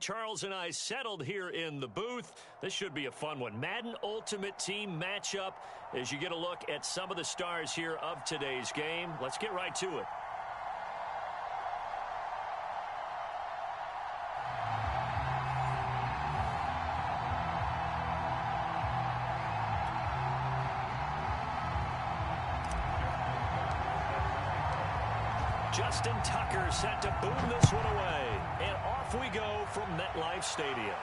Charles and I settled here in the booth. This should be a fun one. Madden Ultimate Team matchup as you get a look at some of the stars here of today's game. Let's get right to it. Justin Tucker set to boom this one away. And off we go from MetLife Stadium.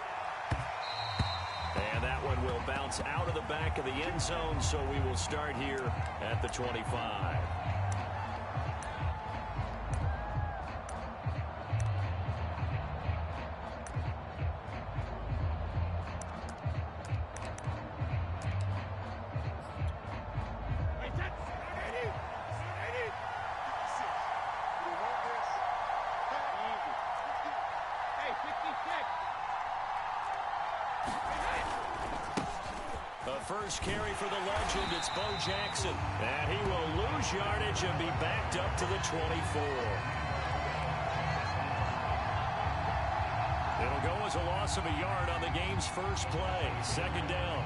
And that one will bounce out of the back of the end zone, so we will start here at the 25. First carry for the legend, it's Bo Jackson. And he will lose yardage and be backed up to the 24. It'll go as a loss of a yard on the game's first play. Second down.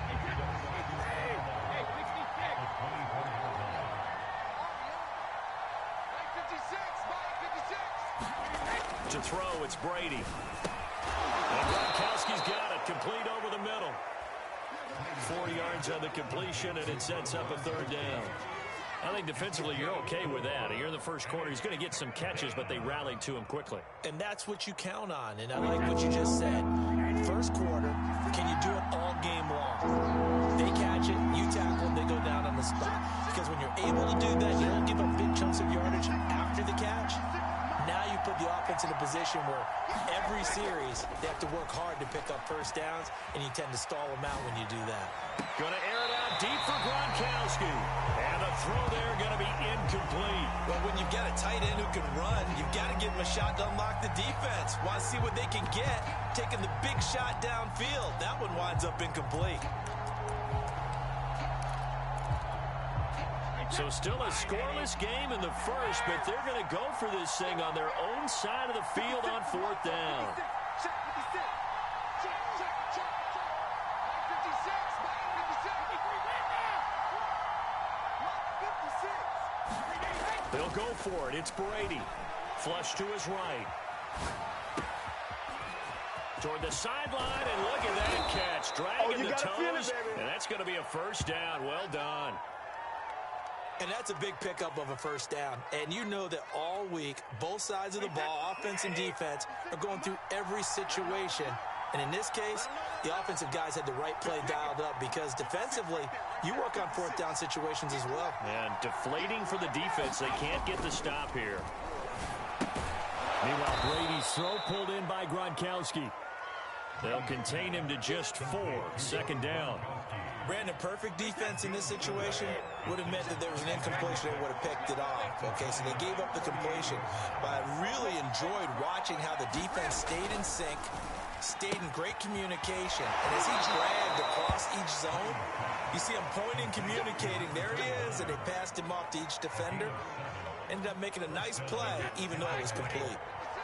To throw, it's Brady. And Gronkowski's got it, complete over the middle. 4 yards on the completion, and it sets up a third down. I think defensively you're okay with that. You're in the first quarter. He's going to get some catches, but they rallied to him quickly. And that's what you count on. And I like what you just said. First quarter, can you do it all game long? They catch it, you tackle them, they go down on the spot. Because when you're able to do that, you don't give up big chunks of yardage after the catch. Now you put the offense in a position where every series they have to work hard to pick up first downs, and you tend to stall them out when you do that. Going to air it out deep for Gronkowski. And the throw there going to be incomplete. Well, when you've got a tight end who can run, you've got to give him a shot to unlock the defense. Want to see what they can get, taking the big shot downfield. That one winds up incomplete. So still a scoreless game in the first, but they're going to go for this thing on their own side of the field on fourth down. They'll go for it. It's Brady. Flush to his right. Toward the sideline, and look at that catch. Dragging the toes, and that's going to be a first down. Well done. And that's a big pickup of a first down. And you know that all week, both sides of the ball, offense and defense, are going through every situation. And in this case, the offensive guys had the right play dialed up because defensively, you work on fourth down situations as well. And deflating for the defense. They can't get the stop here. Meanwhile, Brady's throw pulled in by Gronkowski. They'll contain him to just 4. Second down. Brandon, perfect defense in this situation would have meant that there was an incompletion. They would have picked it off. Okay, so they gave up the completion. But I really enjoyed watching how the defense stayed in sync, stayed in great communication. And as he dragged across each zone, you see him pointing, communicating. There he is, and they passed him off to each defender. Ended up making a nice play, even though it was complete.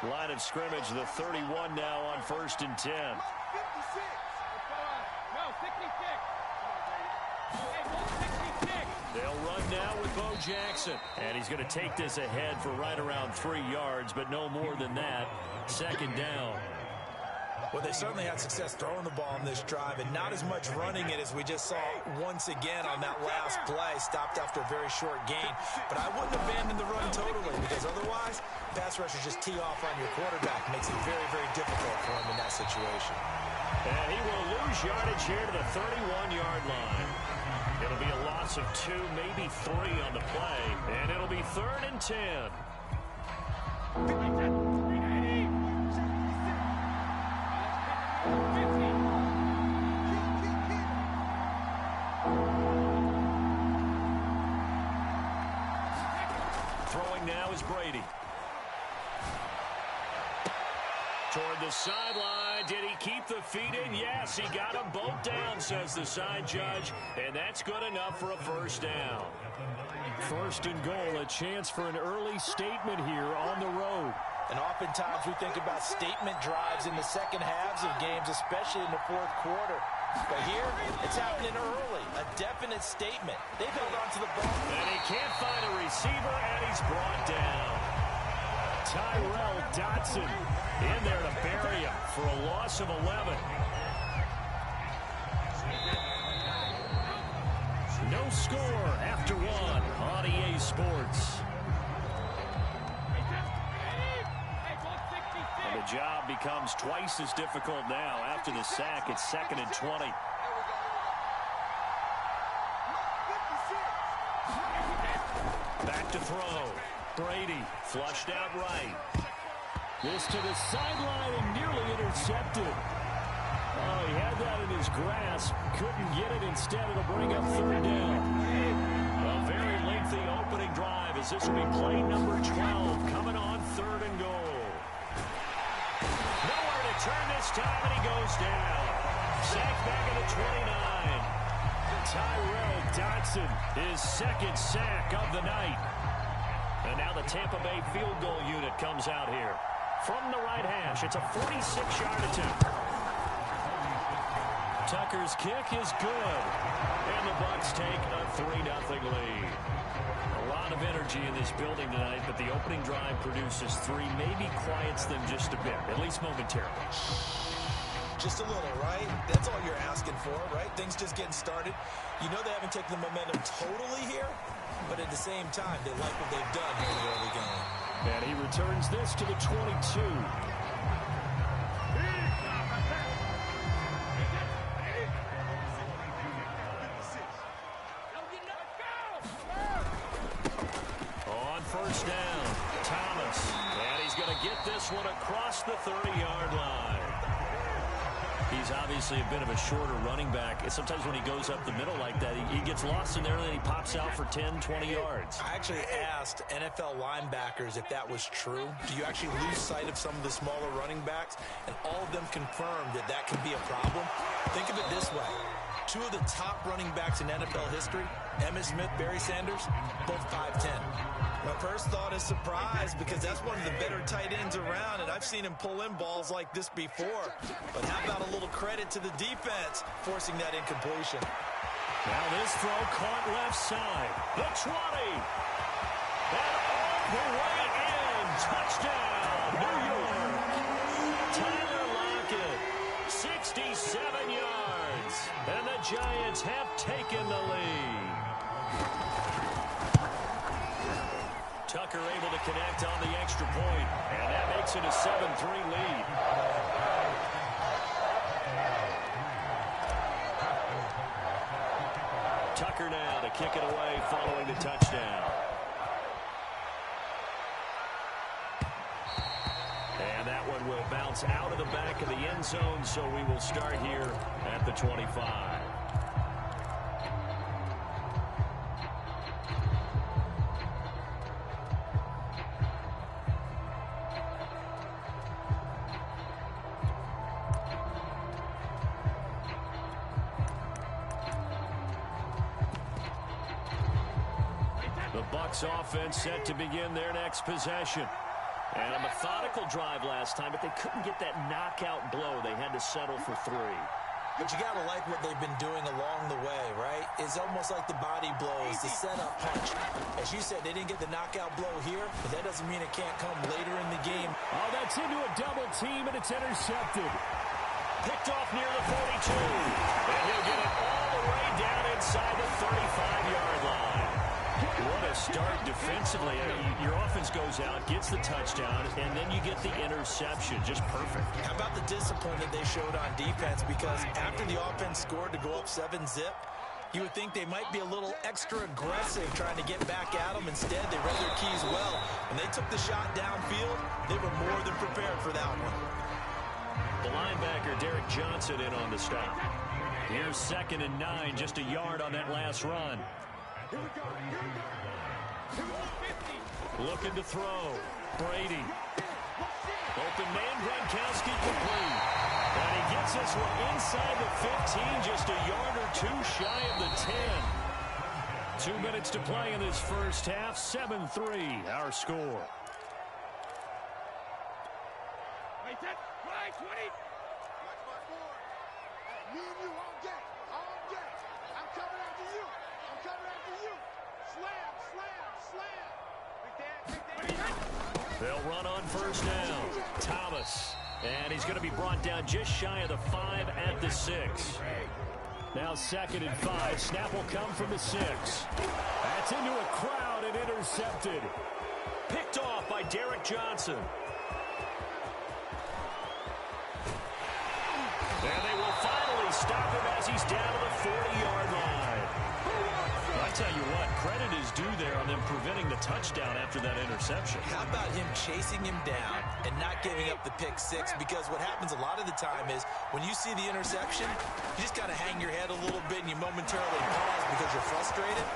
Line of scrimmage, the 31 now on 1st and 10. They'll run now with Bo Jackson. And he's going to take this ahead for right around 3 yards, but no more than that. Second down. Well, they certainly had success throwing the ball on this drive and not as much running it as we just saw once again on that last play. Stopped after a very short gain. But I wouldn't abandon the run totally because otherwise, pass rushers just tee off on your quarterback. Makes it very, very difficult for him in that situation. And he will lose yardage here to the 31-yard line. It'll be a loss of 2, maybe 3 on the play. And it'll be 3rd and 10. Throwing now is Brady. Toward the sideline. Did he keep the feet in? Yes, he got them both down, says the side judge. And that's good enough for a first down. First and goal, a chance for an early statement here on the road. And oftentimes we think about statement drives in the second halves of games, especially in the fourth quarter. But here, it's happening early. A definite statement. They've held on to the ball. And he can't find a receiver, and he's brought down. Tyrell Dotson in there to bury him for a loss of 11. No score after one on EA Sports. And the job becomes twice as difficult now after the sack. It's 2nd and 20. Back to throw. Brady flushed out right. This to the sideline and nearly intercepted. Oh, he had that in his grasp. Couldn't get it. Instead, it'll bring up 3rd down. A very lengthy opening drive as this will be play number 12 coming on 3rd and goal. Nowhere to turn this time, and he goes down. Sacked back at the 29. Tyrell Dotson, his 2nd sack of the night. And now the Tampa Bay field goal unit comes out here. From the right hash, it's a 46-yard attempt. Tucker's kick is good. And the Bucs take a 3-0 lead. A lot of energy in this building tonight, but the opening drive produces 3, maybe quiets them just a bit, at least momentarily. Just a little, right? That's all you're asking for, right? Things just getting started. You know they haven't taken the momentum totally here, but at the same time, they like what they've done here in the early game. And he returns this to the 22. On first down, Thomas. And he's going to get this one across the 30-yard line. He's obviously a bit of a shorter running back. Sometimes when he goes up the middle like that, he gets lost in there and then he pops out for 10, 20 yards. I actually asked NFL linebackers if that was true. Do you actually lose sight of some of the smaller running backs? And all of them confirmed that that can be a problem. Think of it this way. 2 of the top running backs in NFL history, Emmitt Smith, Barry Sanders, both 5'10". My first thought is surprise because that's one of the better tight ends around, and I've seen him pull in balls like this before. But how about a little credit to the defense forcing that incompletion? Now this throw caught left side. The 20. And all the way in. Touchdown, New York. Tyler Lockett, 67 yards. And the Giants have taken the lead. Tucker able to connect on the extra point, and that makes it a 7-3 lead. Tucker now to kick it away following the touchdown. And that one will bounce out of the back of the end zone, so we will start here at the 25. The Bucs offense set to begin their next possession. And a methodical drive last time, but they couldn't get that knockout blow. They had to settle for 3. But you got to like what they've been doing along the way, right? It's almost like the body blows, the setup punch. As you said, they didn't get the knockout blow here, but that doesn't mean it can't come later in the game. Oh, that's into a double team, and it's intercepted. Picked off near the 42. And he'll get it all the way down inside the 35-yard line. What a start defensively. Your offense goes out, gets the touchdown, and then you get the interception. Just perfect. How about the discipline that they showed on defense? Because after the offense scored to go up 7-zip, you would think they might be a little extra aggressive trying to get back at them. Instead, they read their keys well. When they took the shot downfield, they were more than prepared for that one. The linebacker, Derek Johnson, in on the stop. Here's 2nd and 9, just a yard on that last run. Looking to throw. Brady. Open man, Gronkowski complete. And he gets this one inside the 15, just a yard or two shy of the 10. 2 minutes to play in this first half. 7-3, our score. Right, 20. Watch my board. Hey, me and you on deck. On deck. I'm coming after you. I'm coming after you. Slam, slam, slam. They'll run on first down. Thomas. And he's going to be brought down just shy of the 5 at the 6. Now 2nd and 5. Snap will come from the 6. That's into a crowd and intercepted. Picked off by Derek Johnson. And they will finally stop him as he's down to the 40-yard line. I tell you what, credit is due there on them preventing the touchdown after that interception. How about him chasing him down and not giving up the pick 6? Because what happens a lot of the time is when you see the interception, you just kind of hang your head a little bit and you momentarily pause because you're frustrated.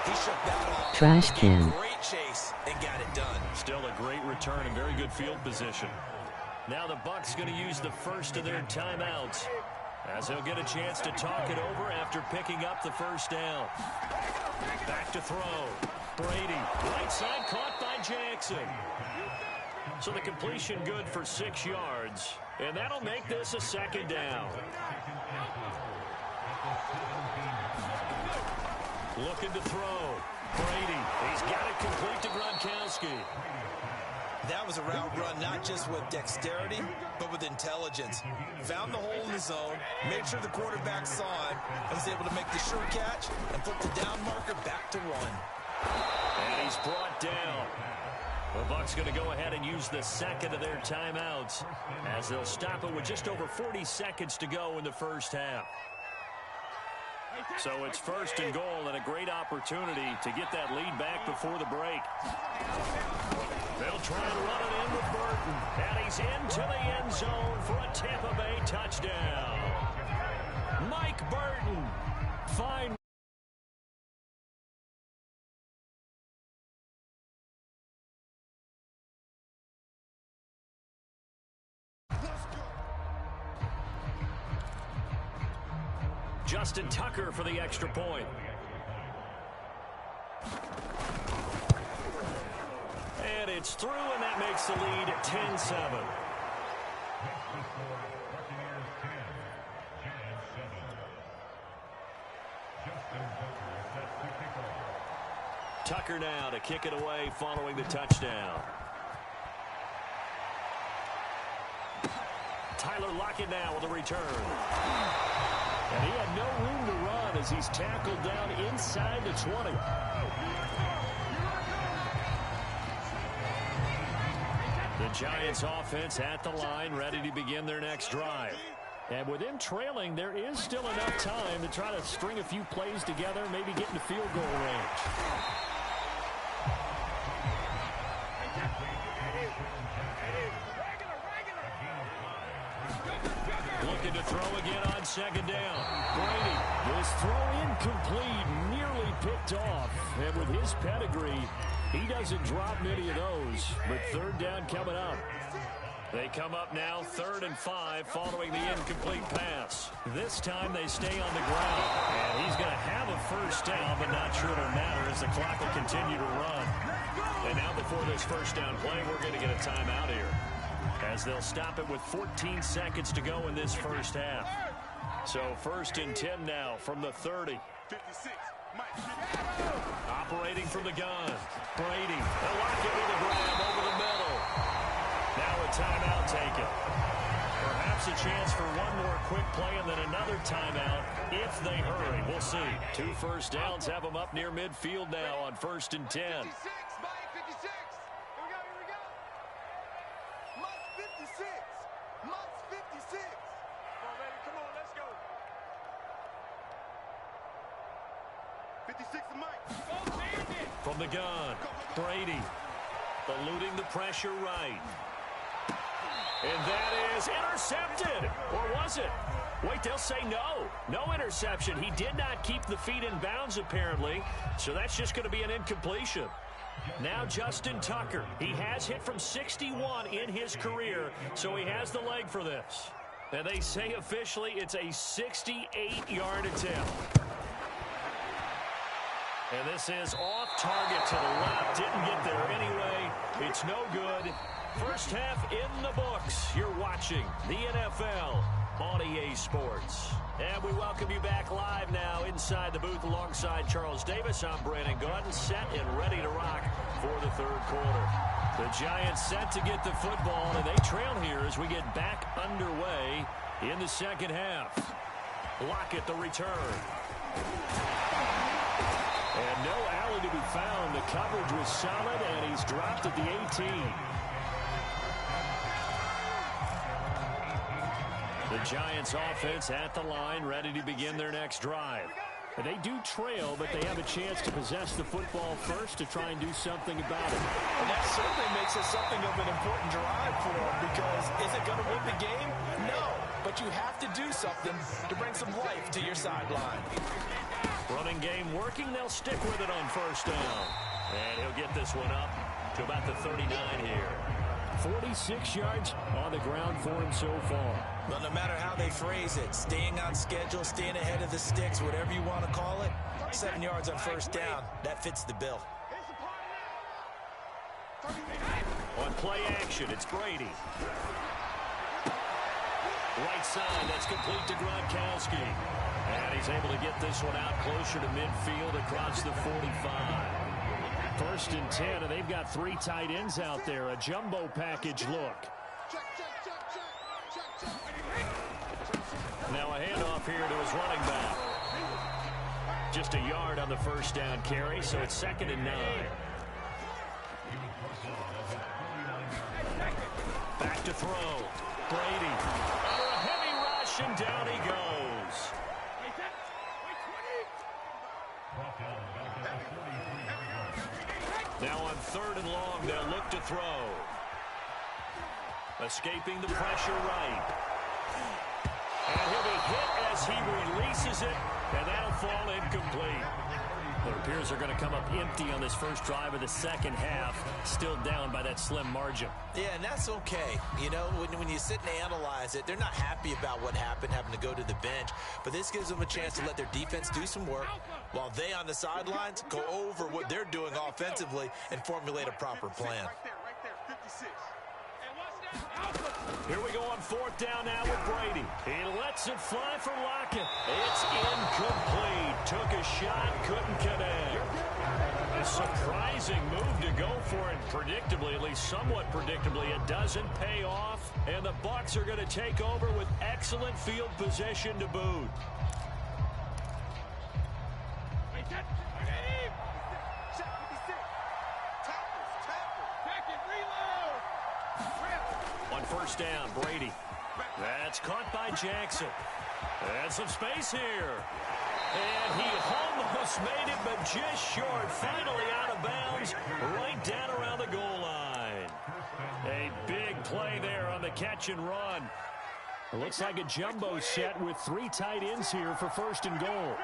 He shook that off. Trash can. Great chase and got it done. Still a great return and very good field position. Now the Bucs going to use the first of their timeouts as he'll get a chance to talk it over after picking up the first down. Back to throw. Brady, right side, caught by Jackson. So the completion good for 6 yards, and that'll make this a 2nd down. Looking to throw. Brady, he's got it complete to Gronkowski. That was a route run not just with dexterity, but with intelligence. Found the hole in the zone, made sure the quarterback saw him, and was able to make the sure catch and put the down marker back to run. And he's brought down. The Bucs going to go ahead and use the 2nd of their timeouts as they'll stop it with just over 40 seconds to go in the first half. So it's 1st and goal and a great opportunity to get that lead back before the break. They'll try and run it in with Burton. And he's into the end zone for a Tampa Bay touchdown. Mike Burton. Fine. Justin Tucker for the extra point. And it's through, and that makes the lead at 10-7. Tucker now to kick it away following the touchdown. Tyler Lockett now with a return. And he had no room to run as he's tackled down inside the 20. The Giants offense at the line, ready to begin their next drive. And with them trailing, there is still enough time to try to string a few plays together, maybe get into field goal range. Looking to throw again on 2nd down. Brady, this throw incomplete, nearly picked off. And with his pedigree, he doesn't drop many of those. But 3rd down coming up. They come up now 3rd and 5 following the incomplete pass. This time they stay on the ground. And he's going to have a first down, but not sure it'll matter as the clock will continue to run. And now before this first down play, we're going to get a timeout here, as they'll stop it with 14 seconds to go in this first half. So 1st and 10 now from the 30. 56. Operating from the gun. Brady. They'll lock it with a grab over the middle. Now a timeout taken. Perhaps a chance for one more quick play and then another timeout if they hurry. We'll see. 2 first downs have them up near midfield now on 1st and 10. 56, Mike, 56. Here we go. Mike 56. Mike 56. Come on, baby, come on, let's go. 56 to Mike. From the gun, Brady eluding the pressure right. And that is intercepted. Or was it? Wait, they'll say no. No interception. He did not keep the feet in bounds, apparently. So that's just going to be an incompletion. Now Justin Tucker. He has hit from 61 in his career, so he has the leg for this. And they say officially it's a 68-yard attempt. And this is off target to the left. Didn't get there anyway. It's no good. First half in the books. You're watching the NFL on EA Sports. And we welcome you back live now inside the booth alongside Charles Davis. I'm Brandon Gaudin, set and ready to rock for the third quarter. The Giants set to get the football, and they trail here as we get back underway in the second half. Lockett the return. And no alley to be found. The coverage was solid, and he's dropped at the 18. The Giants offense at the line, ready to begin their next drive. They do trail, but they have a chance to possess the football first to try and do something about it. And that certainly makes it something of an important drive for them, because is it going to win the game? No, but you have to do something to bring some life to your sideline. Running game working. They'll stick with it on first down. And he'll get this one up to about the 39 here. 46 yards on the ground for him so far. Well, no matter how they phrase it, staying on schedule, staying ahead of the sticks, whatever you want to call it, 7 yards on first down, that fits the bill. On play action, it's Brady. Right side, that's complete to Gronkowski. And he's able to get this one out closer to midfield across the 45. First and 10, and they've got 3 tight ends out there. A jumbo package look. Now a handoff here to his running back. Just a yard on the first down carry, so it's 2nd and 9. Back to throw. Brady. Under a heavy rush, and down he goes. Now on 3rd and long, they'll look to throw. Escaping the pressure right. And he'll be hit as he releases it, and that'll fall incomplete. It appears they're going to come up empty on this first drive of the second half, still down by that slim margin. Yeah, and that's okay. You know, when you sit and analyze it, they're not happy about what happened, having to go to the bench. But this gives them a chance to let their defense do some work, while they on the sidelines go over what they're doing offensively and formulate a proper plan. Here we go on 4th down now with Brady. He lets it fly for Lockett. It's incomplete. Took a shot, couldn't connect. A surprising move to go for it. Predictably, at least somewhat predictably, it doesn't pay off. And the Bucs are going to take over with excellent field position to boot. On first down, Brady. That's caught by Jackson. And some space here. And he almost made it, but just short. Finally out of bounds, right down around the goal line. A big play there on the catch and run. It looks like a jumbo set with 3 tight ends here for 1st and goal.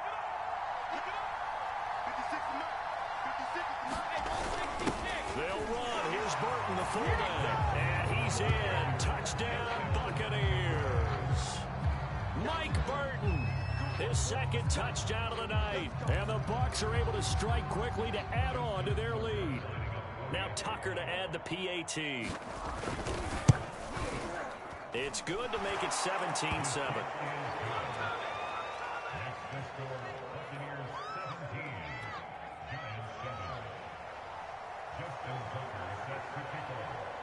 They'll run. Here's Burton, the fullback. And he's in. Touchdown, Buccaneers. Mike Burton, his 2nd touchdown of the night. And the Bucs are able to strike quickly to add on to their lead. Now Tucker to add the PAT. It's good to make it 17-7.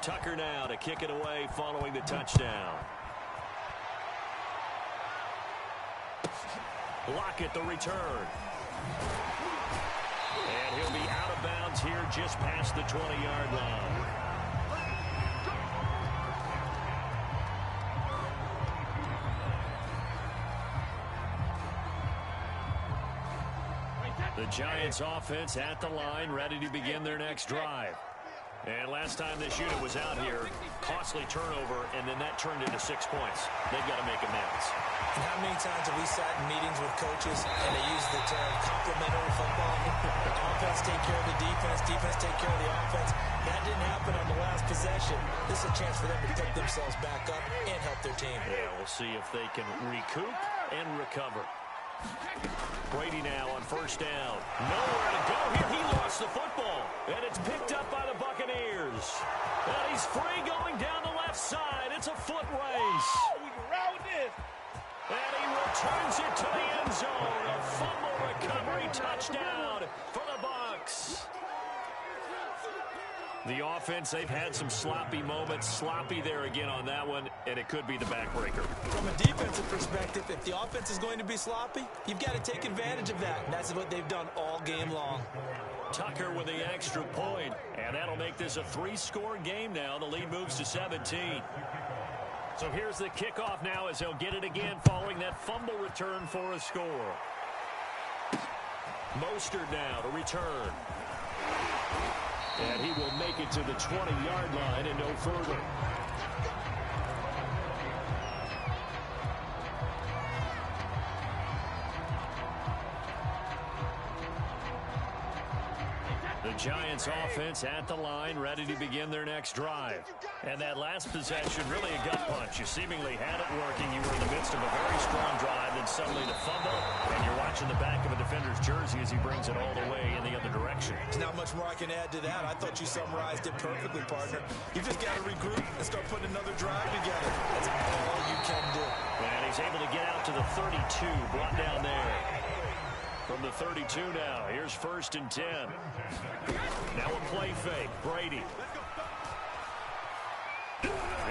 Tucker now to kick it away following the touchdown. Lockett the return. And he'll be out of bounds here just past the 20-yard line. The Giants offense at the line, ready to begin their next drive. And last time this unit was out here, costly turnover, and then that turned into 6 points. They've got to make amends. And how many times have we sat in meetings with coaches and they use the term complementary football? Offense take care of the defense, defense take care of the offense. That didn't happen on the last possession. This is a chance for them to pick themselves back up and help their team. Yeah, we'll see if they can recoup and recover. Brady now on first down. Nowhere to go here. He lost the football. And it's picked up by the Buccaneers. And he's free going down the left side. It's a foot race. We can ride with this. And he returns it to the end zone. A fumble recovery touchdown for the Bucs. The offense, they've had some sloppy moments. Sloppy there again on that one, and it could be the backbreaker. From a defensive perspective, if the offense is going to be sloppy, you've got to take advantage of that. And that's what they've done all game long. Tucker with the extra point, and that'll make this a 3-score game now. The lead moves to 17. So here's the kickoff now as they'll get it again following that fumble return for a score. Mostert now to return. And he will make it to the 20-yard line and no further. The Giants offense at the line, ready to begin their next drive. And that last possession, really a gut punch. You seemingly had it working. You were in the midst of a very strong drive, then suddenly the fumble, and you're watching the back of a defender's jersey as he brings it all the way in the other direction. There's not much more I can add to that. I thought you summarized it perfectly, partner. You just got to regroup and start putting another drive together. That's all you can do. And he's able to get out to the 32, brought down there. From the 32 now, here's 1st and 10. Now a play fake, Brady.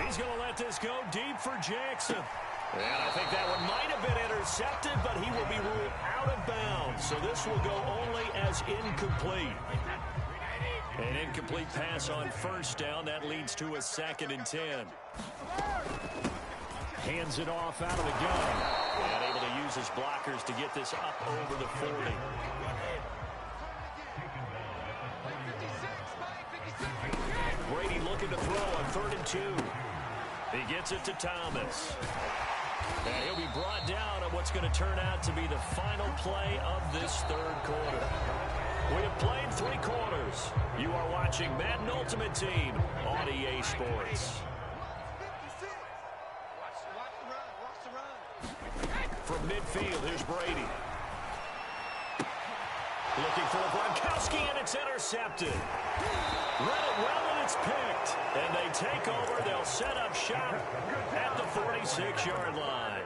He's going to let this go deep for Jackson. And I think that one might have been intercepted, but he will be ruled out of bounds. So this will go only as incomplete. An incomplete pass on 1st down. That leads to a 2nd and 10. Hands it off out of the gun. And able to use his blockers to get this up over the 40. Brady looking to throw on 3rd and 2. He gets it to Thomas. And he'll be brought down on what's going to turn out to be the final play of this 3rd quarter. We have played 3 quarters. You are watching Madden Ultimate Team on EA Sports. From midfield, here's Brady. Looking for Gronkowski, and it's intercepted. Read it well, and it's picked. And they take over. They'll set up shop at the 46-yard line.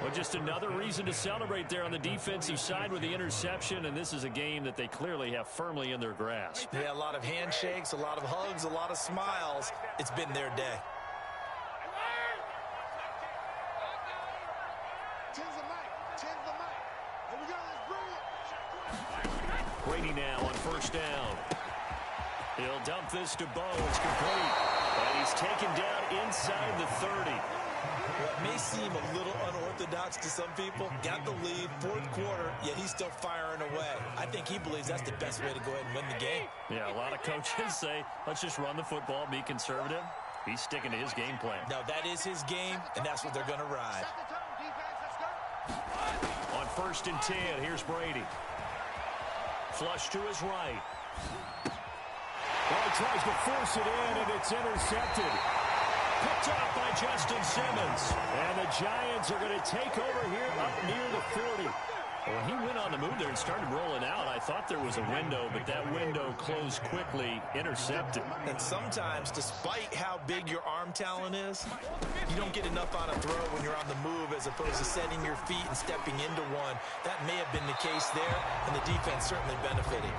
Well, just another reason to celebrate there on the defensive side with the interception, and this is a game that they clearly have firmly in their grasp. Yeah, a lot of handshakes, a lot of hugs, a lot of smiles. It's been their day. Brady now on 1st down. He'll dump this to Bo. It's complete. And he's taken down inside the 30. What may seem a little unorthodox to some people, got the lead, 4th quarter, yet he's still firing away. I think he believes that's the best way to go ahead and win the game. Yeah, a lot of coaches say, let's just run the football, be conservative. He's sticking to his game plan. Now, that is his game, and that's what they're going to ride. On 1st and 10, here's Brady. Flush to his right. Well, he tries to force it in, and it's intercepted. Picked up by Justin Simmons. And the Giants are going to take over here up near the 40. Well, he went on the move there and started rolling out. I thought there was a window, but that window closed quickly, intercepted. And sometimes, despite how big your arm talent is, you don't get enough on a throw when you're on the move as opposed to setting your feet and stepping into one. That may have been the case there, and the defense certainly benefited.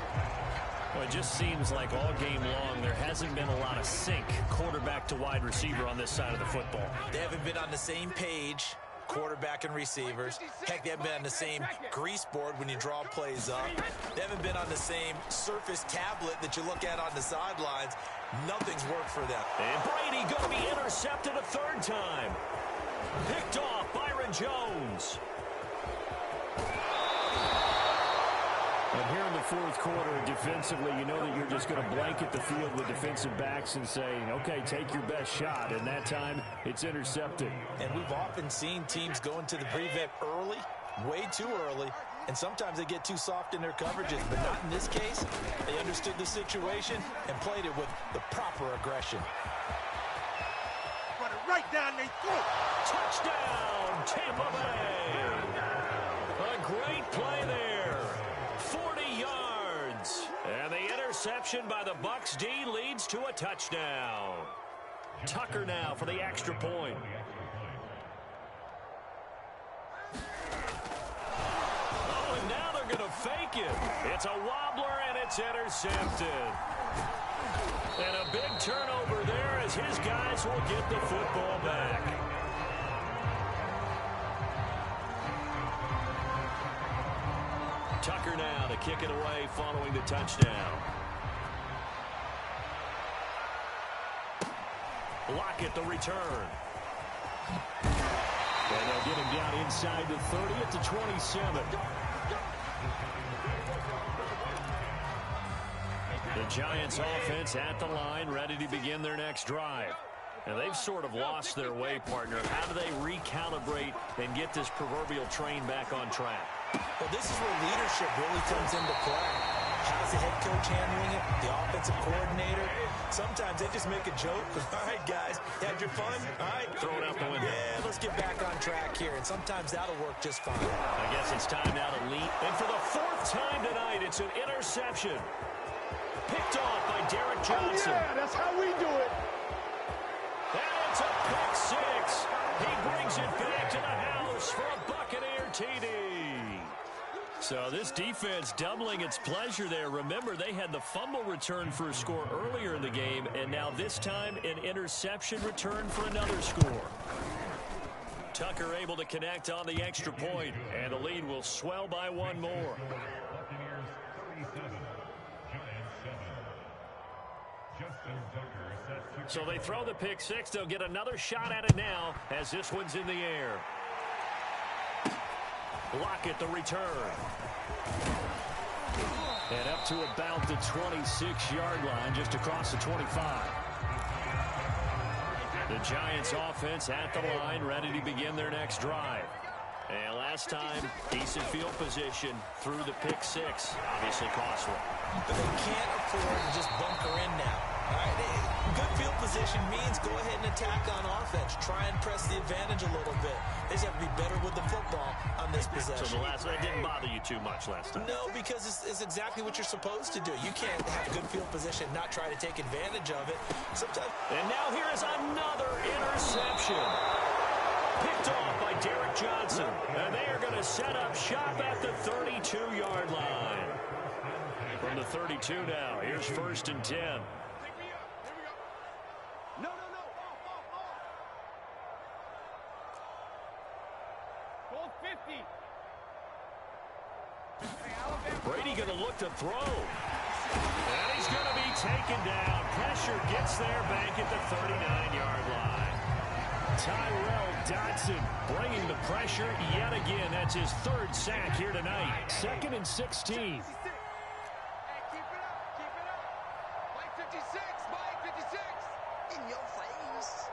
Well, it just seems like all game long there hasn't been a lot of sync quarterback to wide receiver on this side of the football. They haven't been on the same page, quarterback and receivers. Heck, they haven't been on the same grease board when you draw plays up. They haven't been on the same surface tablet that you look at on the sidelines. Nothing's worked for them. And Brady going to be intercepted a 3rd time. Picked off Byron Jones. And here in the fourth quarter defensively, you know that you're just going to blanket the field with defensive backs and say, okay, take your best shot. And that time, it's intercepted. And we've often seen teams go into the prevent early, way too early, and sometimes they get too soft in their coverages, but not in this case. They understood the situation and played it with the proper aggression. Run it right down their throat. Touchdown, Tampa Bay. A great play there. 40 yards. And the interception by the Bucs D leads to a touchdown. Tucker now for the extra point. Oh, and now they're going to fake it. It's a wobbler, and it's intercepted. And a big turnover there as his guys will get the football back. Tucker now to kick it away following the touchdown. Lockett the return. And they'll get him down inside the 30 at the 27. The Giants offense at the line, ready to begin their next drive. And they've sort of lost their way, partner. How do they recalibrate and get this proverbial train back on track? Well, this is where leadership really comes into play. How's the head coach handling it? The offensive coordinator? Sometimes they just make a joke. All right, guys, you had your fun? All right. Throw it out the window. Yeah, let's get back on track here. And sometimes that'll work just fine. I guess it's time now to lead. And for the fourth time tonight, it's an interception. Picked off by Derek Johnson. Oh, yeah, that's how we do it. And it's a pick six. He brings it back to the house for a Buccaneer TD. So this defense doubling its pleasure there. Remember, they had the fumble return for a score earlier in the game, and now this time an interception return for another score. Tucker able to connect on the extra point, and the lead will swell by one more. So they throw the pick six. They'll get another shot at it now as this one's in the air. Lockett the return. And up to about the 26-yard line, just across the 25. The Giants offense at the line, ready to begin their next drive. And last time, decent field position through the pick six. Obviously costly. But they can't afford to just bunker in now. All right, good field position means go ahead and attack on offense. Try and press the advantage a little bit. They just have to be better with the football on this possession. So the last one didn't bother you too much last time. No, because it's exactly what you're supposed to do. You can't have good field position, not try to take advantage of it. Sometimes. And now here is another interception. Picked off by Derek Johnson. And they are going to set up shop at the 32-yard line. From the 32 now, here's 1st and 10. No. Goal 50. Brady going to look to throw. And he's going to be taken down. Pressure gets there back at the 39-yard line. Tyrell Dodson bringing the pressure yet again. That's his 3rd sack here tonight. 2nd and 16. Hey, keep it up. Mike 56. In your face.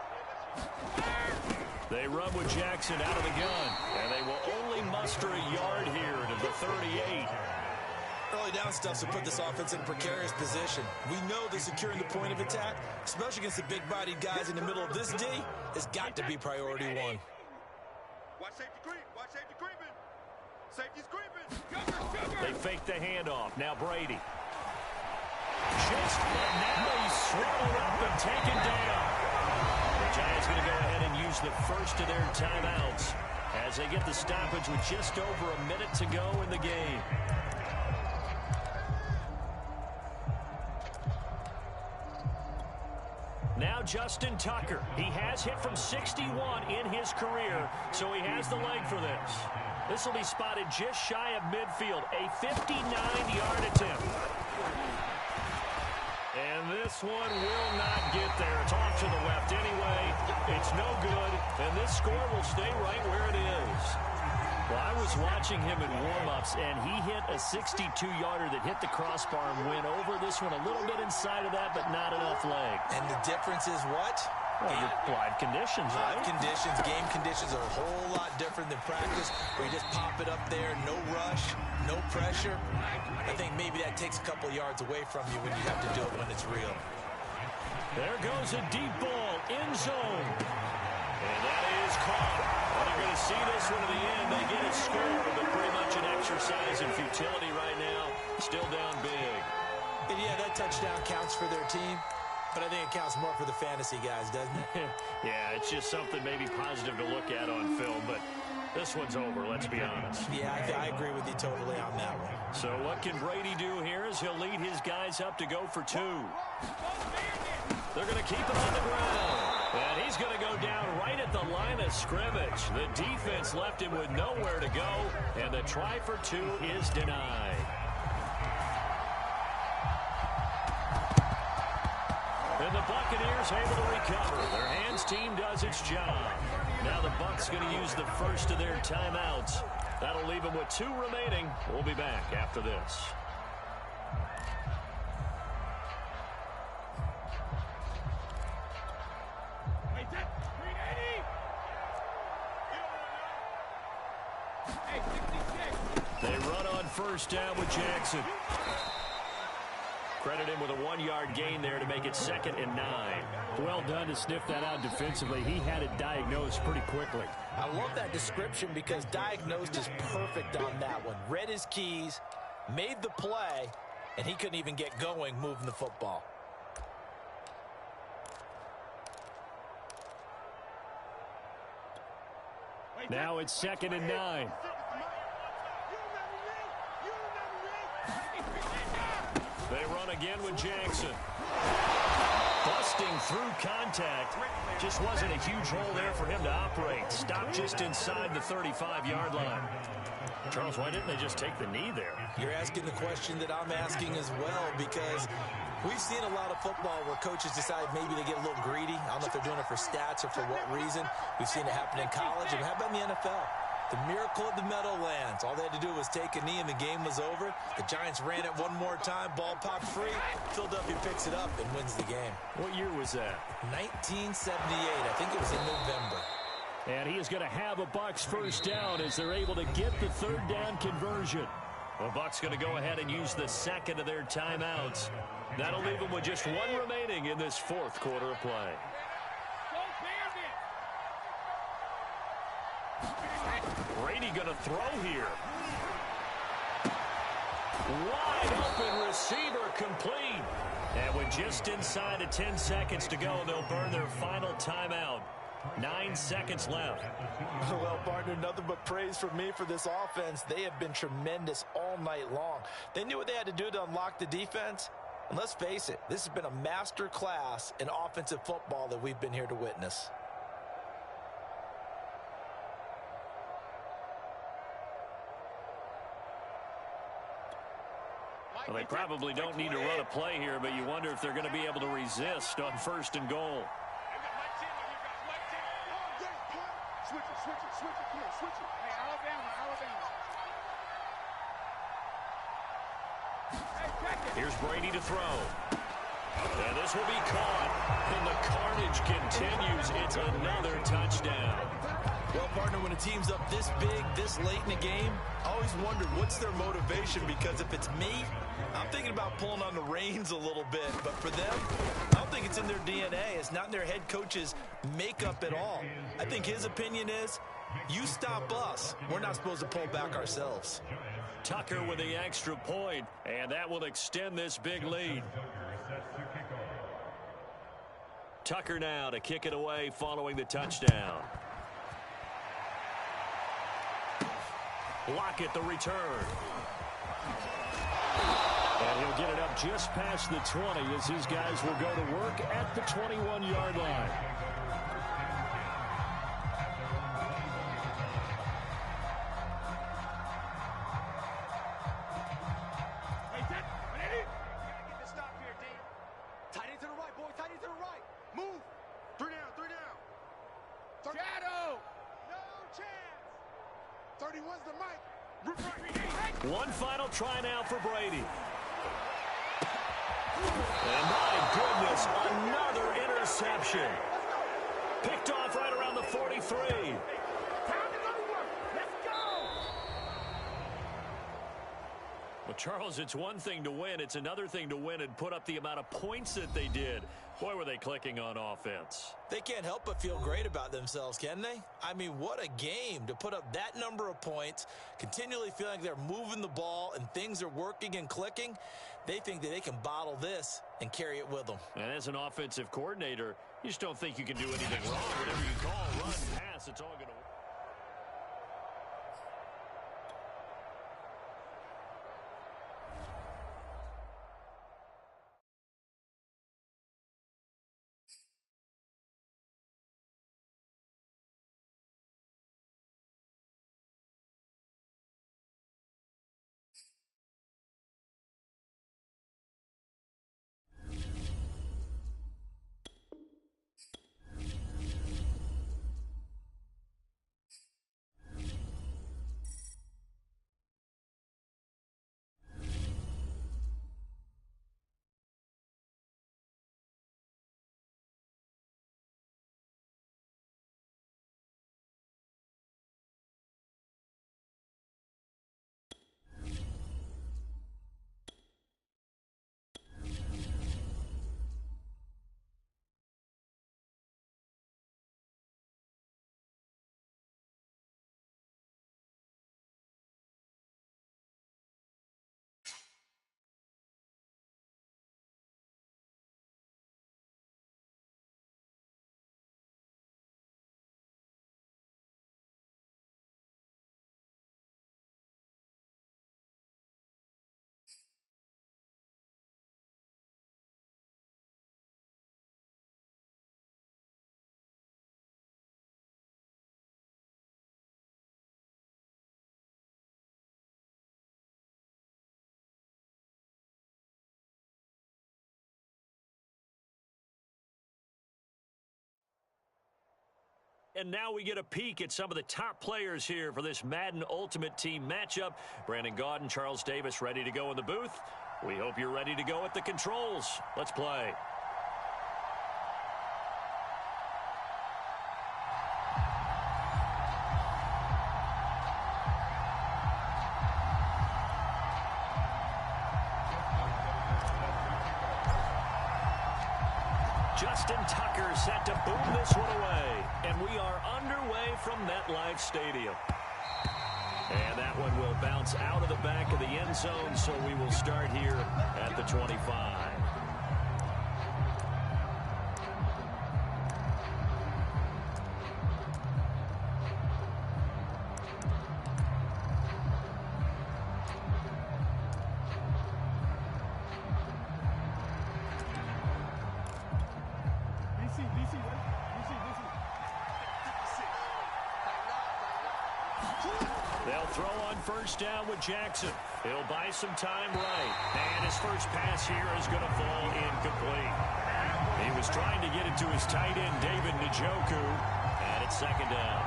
They run with Jackson out of the gun. And they will only muster a yard here to the 38. Early down stuff to put this offense in a precarious position. We know that securing the point of attack, especially against the big-bodied guys in the middle of this D, has got to be priority one. Watch safety creep. Safety's creeping. They fake the handoff. Now Brady. Just narrowly swallowed up and taken down. The Giants going to go ahead and use the first of their timeouts as they get the stoppage with just over a minute to go in the game. Now Justin Tucker. He has hit from 61 in his career, so he has the leg for this. This will be spotted just shy of midfield. A 59-yard attempt. And this one will not get there. It's off to the left anyway. It's no good, and this score will stay right where it is. Well, I was watching him in warm-ups, and he hit a 62-yarder that hit the crossbar and went over. This one a little bit inside of that, but not enough leg. And the difference is what? Well, your live conditions, right? Live conditions, game conditions are a whole lot different than practice, where you just pop it up there, no rush, no pressure. I think maybe that takes a couple yards away from you when you have to do it when it's real. There goes a deep ball, end zone. And that is caught. Well, they're going to see this one to the end. They get a score, but pretty much an exercise in futility right now. Still down big. And yeah, that touchdown counts for their team, but I think it counts more for the fantasy guys, doesn't it? Yeah, it's just something maybe positive to look at on film, but this one's over, let's be honest. Yeah, I agree with you totally on that one. So what can Brady do here as he'll lead his guys up to go for two? They're going to keep it on the ground. And he's going to go down right at the line of scrimmage. The defense left him with nowhere to go, and the try for two is denied. And the Buccaneers able to recover. Their hands team does its job. Now the Bucs going to use the first of their timeouts. That'll leave them with two remaining. We'll be back after this. They run on first down with Jackson. Credit him with a 1-yard gain there to make it 2nd and 9. Well done to sniff that out defensively. He had it diagnosed pretty quickly. I love that description because diagnosed is perfect on that one. Read his keys, made the play, and he couldn't even get going moving the football. Now it's 2nd and 9. They run again with Jackson. Busting through contact. Just wasn't a huge hole there for him to operate. Stopped just inside the 35-yard line. Charles, why didn't they just take the knee there? You're asking the question that I'm asking as well, because we've seen a lot of football where coaches decide maybe they get a little greedy. I don't know if they're doing it for stats or for what reason. We've seen it happen in college. And how about in the NFL? The miracle of the Meadowlands. All they had to do was take a knee and the game was over. The Giants ran it one more time. Ball popped free. Philadelphia picks it up and wins the game. What year was that? 1978. I think it was in November. And he is going to have a Bucs first down as they're able to get the 3rd down conversion. The Bucs going to go ahead and use the 2nd of their timeouts. That'll leave them with just 1 remaining in this 4th quarter of play. Brady going to throw here. Wide open receiver complete. And with just inside of 10 seconds to go, they'll burn their final timeout. 9 seconds left. Well, partner, nothing but praise from me for this offense. They have been tremendous all night long. They knew what they had to do to unlock the defense. And let's face it, this has been a master class in offensive football that we've been here to witness. Well, they probably don't need to run a play here, but you wonder if they're going to be able to resist on 1st and goal. Switch it. Come on, switch it. Hey, Alabama. Here's Brady to throw. And this will be caught. And the carnage continues. It's another touchdown. Well, partner, when a team's up this big, this late in the game, I always wondered what's their motivation, because if it's me, I'm thinking about pulling on the reins a little bit. But for them, I don't think it's in their DNA. It's not in their head coach's makeup at all. I think his opinion is, you stop us, we're not supposed to pull back ourselves. Tucker with the extra point, and that will extend this big lead. Tucker now to kick it away following the touchdown. Lockett the return. And he'll get it up just past the 20 as his guys will go to work at the 21-yard line. One final try now for Brady. And my goodness, another interception. Picked off right around the 43. Well, Charles, it's one thing to win. It's another thing to win and put up the amount of points that they did. Boy, were they clicking on offense. They can't help but feel great about themselves, can they? I mean, what a game to put up that number of points, continually feeling like they're moving the ball and things are working and clicking. They think that they can bottle this and carry it with them. And as an offensive coordinator, you just don't think you can do anything wrong. Whatever you call, run, pass, it's all going to work. And now we get a peek at some of the top players here for this Madden Ultimate Team matchup. Brandon Gaudin, Charles Davis ready to go in the booth. We hope you're ready to go at the controls. Let's play. Justin Tucker set to boom this one away. And we are underway from MetLife Stadium. And that one will bounce out of the back of the end zone, so we will start here at the 25. They'll throw on first down with Jackson. He'll buy some time right. And his first pass here is going to fall incomplete. He was trying to get it to his tight end, David Njoku. And it's second down.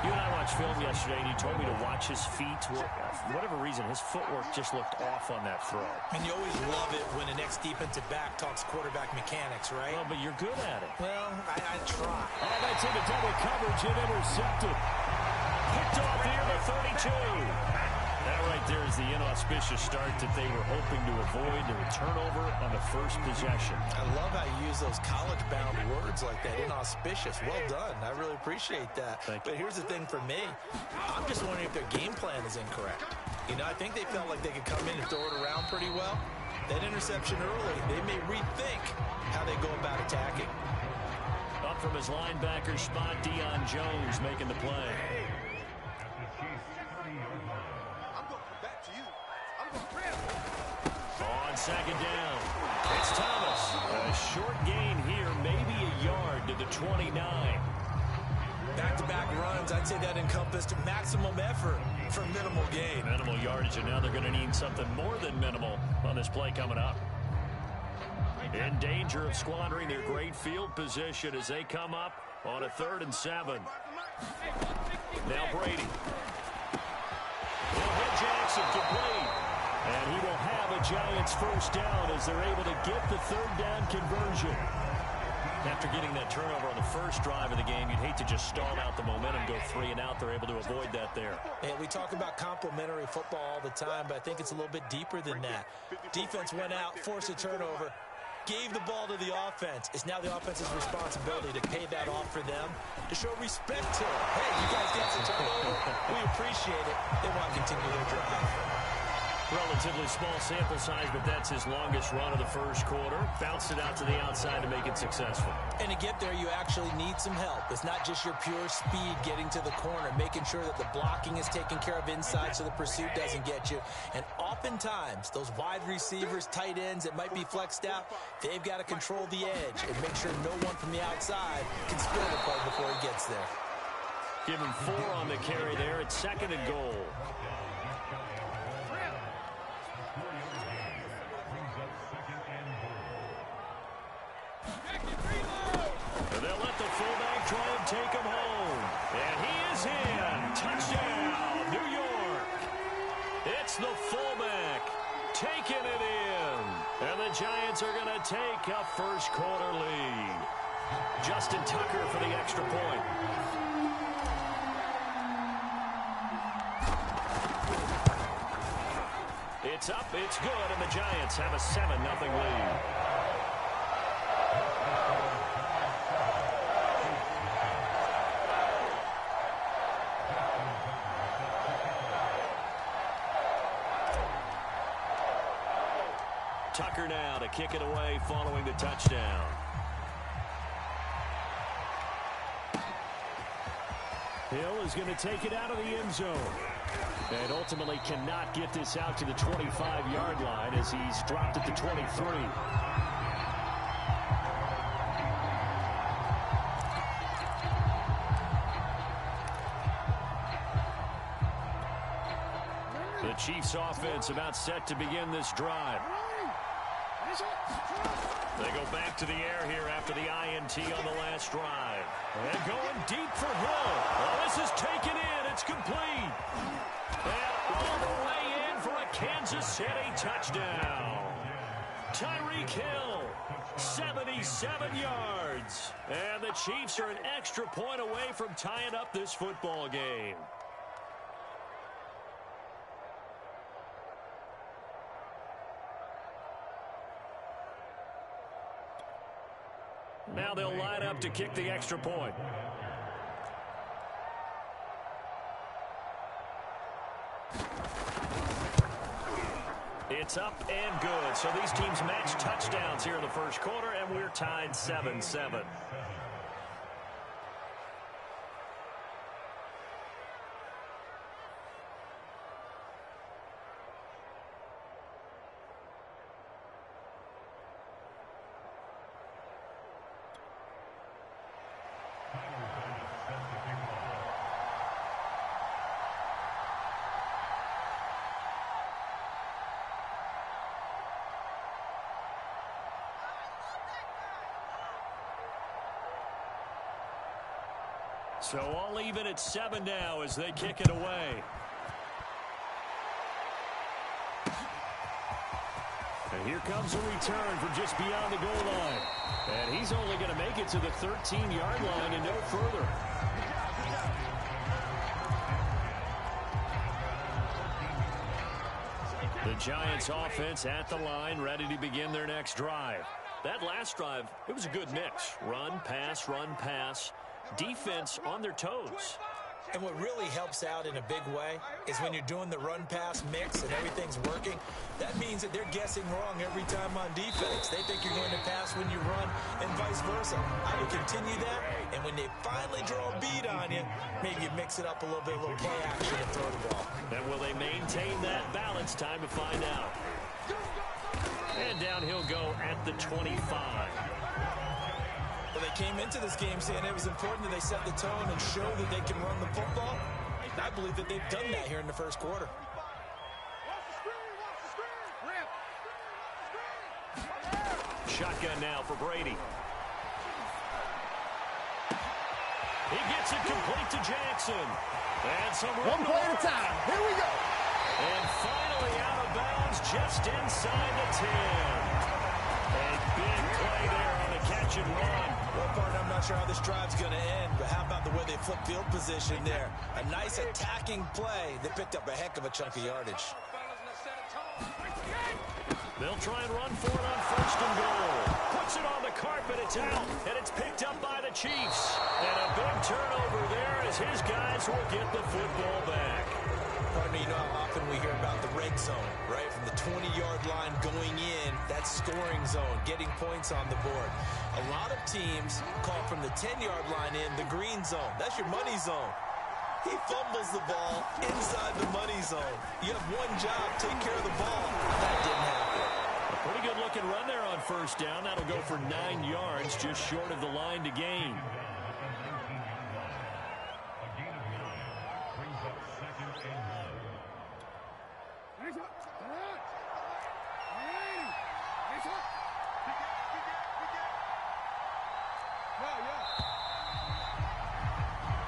You and I watched film yesterday, and you told me to watch his feet. For whatever reason, his footwork just looked off on that throw. And you always love it when the next defensive back talks quarterback mechanics, right? Well, but you're good at it. Well, I try. Oh, that's into double coverage and intercepted. Picked off here to 32. That right there is the inauspicious start that they were hoping to avoid, the turnover on the first possession. I love how you use those college-bound words like that, inauspicious. Well done. I really appreciate that. But here's the thing for me. I'm just wondering if their game plan is incorrect. You know, I think they felt like they could come in and throw it around pretty well. That interception early, they may rethink how they go about attacking. Up from his linebacker spot, Deion Jones making the play. On second down, it's Thomas. A short gain here, maybe a yard to the 29. Back-to-back runs, I'd say that encompassed maximum effort for minimal gain. Minimal yardage, and now they're going to need something more than minimal on this play coming up. In danger of squandering their great field position as they come up on a 3rd and 7. Now Brady. He'll hit Jackson complete. And he will have a Giants first down as they're able to get the third down conversion. After getting that turnover on the first drive of the game, you'd hate to just stall out the momentum, go 3 and out. They're able to avoid that there. Hey, we talk about complementary football all the time, but I think it's a little bit deeper than that. Defense went out, forced a turnover, gave the ball to the offense. It's now the offense's responsibility to pay that off for them, to show respect to it. Hey, you guys got some turnover. We appreciate it. They want to continue their drive. Relatively small sample size, but that's his longest run of the first quarter. Bounced it out to the outside to make it successful. And to get there, you actually need some help. It's not just your pure speed getting to the corner, making sure that the blocking is taken care of inside so the pursuit doesn't get you. And oftentimes, those wide receivers, tight ends that might be flexed out, they've got to control the edge and make sure no one from the outside can spill the play before he gets there. Give him 4 on the carry there. It's 2nd and goal. They'll let the fullback try and take him home. And he is in. Touchdown, New York. It's the fullback taking it in. And the Giants are going to take a first quarter lead. Justin Tucker for the extra point. It's up, it's good, and the Giants have a 7-0 lead. Tucker now to kick it away following the touchdown. Hill is going to take it out of the end zone. And ultimately cannot get this out to the 25-yard line as he's dropped at the 23. The Chiefs offense about set to begin this drive. They go back to the air here after the INT on the last drive. And going deep for Hill. Oh, this is taken in. It's complete. And all the way in for a Kansas City touchdown. Tyreek Hill, 77 yards. And the Chiefs are an extra point away from tying up this football game. Now they'll line up to kick the extra point. It's up and good. So these teams match touchdowns here in the first quarter, and we're tied 7-7. So all even at 7 now as they kick it away. And here comes a return from just beyond the goal line. And he's only going to make it to the 13-yard line and no further. The Giants offense at the line, ready to begin their next drive. That last drive, it was a good mix. Run, pass, defense on their toes. And what really helps out in a big way is when you're doing the run-pass mix and everything's working, that means that they're guessing wrong every time on defense. They think you're going to pass when you run and vice versa. I would continue that, and when they finally draw a beat on you, maybe you mix it up a little bit, a little play action and throw the ball. And will they maintain that balance? Time to find out. And down he'll go at the 25. Well, they came into this game saying it was important that they set the tone and show that they can run the football. And I believe that they've done that here in the first quarter. Shotgun now for Brady. He gets it complete to Jackson. And some one play at a time. Here we go. And finally out of bounds just inside the 10. A big play there on the catch and run. Well, partner, I'm not sure how this drive's going to end, but how about the way they flip field position there? A nice attacking play. They picked up a heck of a chunk of yardage. They'll try and run for it on first and goal. Puts it on the carpet, it's out, and it's picked up by the Chiefs. And a big turnover there as his guys will get the football back. Partner, you know how often we hear about the red zone, right? From the 20-yard line going in, that scoring zone, getting points on the board. A lot of teams call from the 10-yard line in the green zone. That's your money zone. He fumbles the ball inside the money zone. You have one job, take care of the ball. That didn't happen. A pretty good-looking run there on first down. That'll go for 9 yards, just short of the line to gain.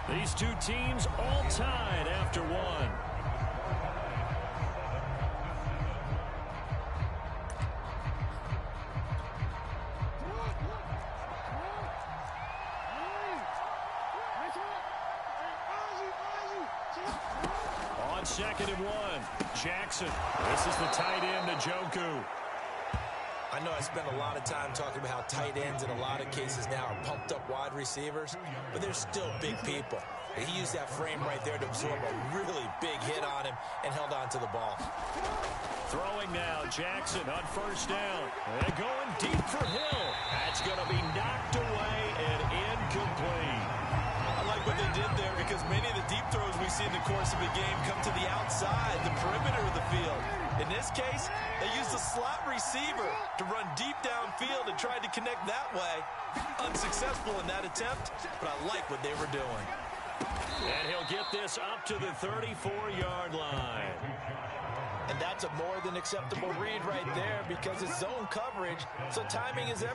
These two teams all tied after one. On 2nd and 1, Jackson. This is the tight end, Njoku. I know I spent a lot of time talking about how tight ends in a lot of cases now are pumped up wide receivers, but they're still big people. And he used that frame right there to absorb a really big hit on him and held on to the ball. Throwing now, Jackson on first down. And going deep for Hill. That's going to be knocked away and incomplete. I like what they did there because many of the deep throws we see in the course of a game come to the outside, the perimeter of the field. In this case, they used a slot receiver to run deep downfield and tried to connect that way. Unsuccessful in that attempt, but I like what they were doing. And he'll get this up to the 34-yard line. And that's a more than acceptable read right there because it's zone coverage, so timing is everything.